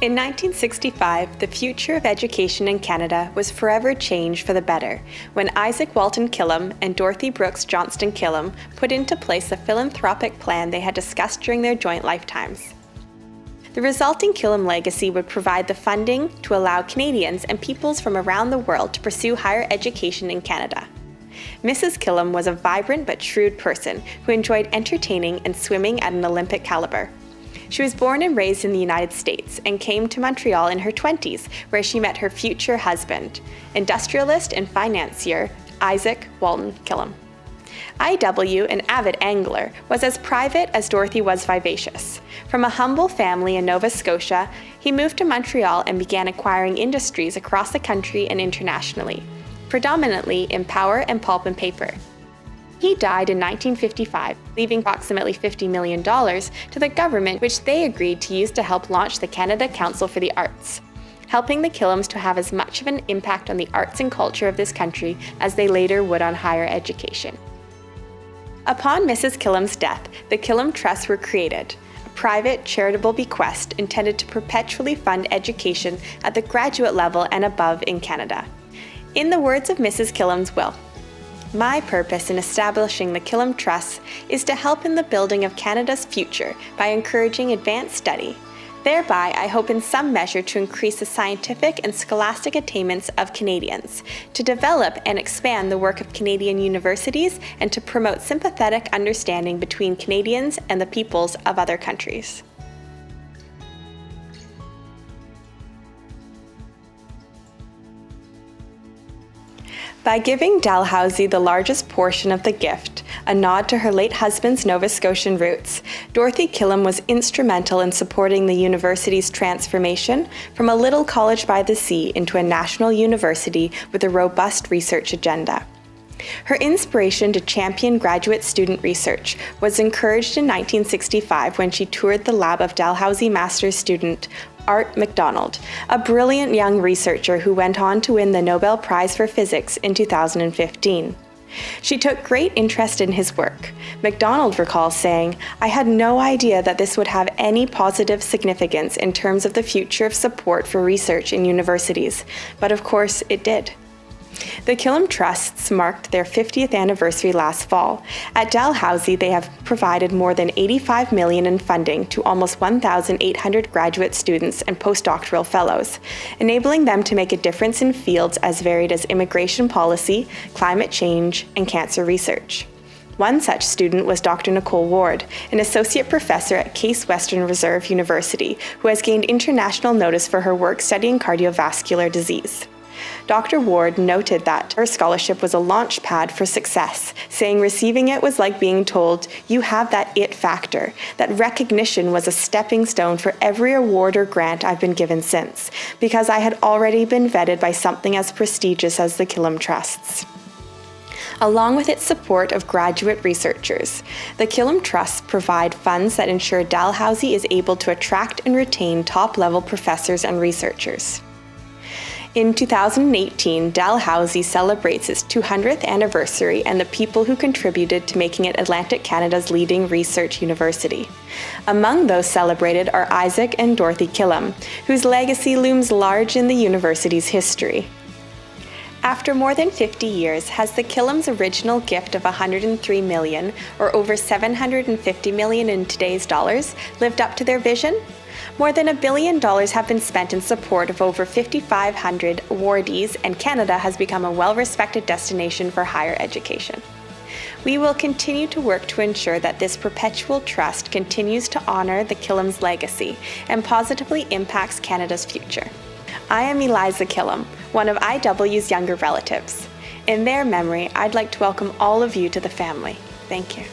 In 1965, the future of education in Canada was forever changed for the better when Izaak Walton Killam and Dorothy Brooks Johnston Killam put into place a philanthropic plan they had discussed during their joint lifetimes. The resulting Killam legacy would provide the funding to allow Canadians and peoples from around the world to pursue higher education in Canada. Mrs. Killam was a vibrant but shrewd person who enjoyed entertaining and swimming at an Olympic caliber. She was born and raised in the United States and came to Montreal in her 20s, where she met her future husband, industrialist and financier Izaak Walton Killam. I.W., an avid angler, was as private as Dorothy was vivacious. From a humble family in Nova Scotia, he moved to Montreal and began acquiring industries across the country and internationally, predominantly in power and pulp and paper. He died in 1955, leaving approximately $50 million to the government, which they agreed to use to help launch the Canada Council for the Arts, helping the Killams to have as much of an impact on the arts and culture of this country as they later would on higher education. Upon Mrs. Killam's death, the Killam Trusts were created, a private charitable bequest intended to perpetually fund education at the graduate level and above in Canada. In the words of Mrs. Killam's will, "My purpose in establishing the Killam Trusts is to help in the building of Canada's future by encouraging advanced study. Thereby, I hope in some measure to increase the scientific and scholastic attainments of Canadians, to develop and expand the work of Canadian universities, and to promote sympathetic understanding between Canadians and the peoples of other countries." By giving Dalhousie the largest portion of the gift, a nod to her late husband's Nova Scotian roots, Dorothy Killam was instrumental in supporting the university's transformation from a little college by the sea into a national university with a robust research agenda. Her inspiration to champion graduate student research was encouraged in 1965 when she toured the lab of Dalhousie master's student Art MacDonald, a brilliant young researcher who went on to win the Nobel Prize for Physics in 2015. She took great interest in his work. MacDonald recalls saying, "I had no idea that this would have any positive significance in terms of the future of support for research in universities, but of course it did." The Killam Trusts marked their 50th anniversary last fall. At Dalhousie, they have provided more than $85 million in funding to almost 1,800 graduate students and postdoctoral fellows, enabling them to make a difference in fields as varied as immigration policy, climate change, and cancer research. One such student was Dr. Nicole Ward, an associate professor at Case Western Reserve University, who has gained international notice for her work studying cardiovascular disease. Dr. Ward noted that her scholarship was a launch pad for success, saying receiving it was like being told, "You have that it factor." That recognition was a stepping stone for every award or grant I've been given since, because I had already been vetted by something as prestigious as the Killam Trusts. Along with its support of graduate researchers, the Killam Trusts provide funds that ensure Dalhousie is able to attract and retain top-level professors and researchers. In 2018, Dalhousie celebrates its 200th anniversary and the people who contributed to making it Atlantic Canada's leading research university. Among those celebrated are Izaak and Dorothy Killam, whose legacy looms large in the university's history. After more than 50 years, has the Killam's original gift of $103 million, or over $750 million in today's dollars, lived up to their vision? More than $1 billion have been spent in support of over 5,500 awardees, and Canada has become a well-respected destination for higher education. We will continue to work to ensure that this perpetual trust continues to honor the Killam's legacy and positively impacts Canada's future. I am Izaak Killam, one of IW's younger relatives. In their memory, I'd like to welcome all of you to the family. Thank you.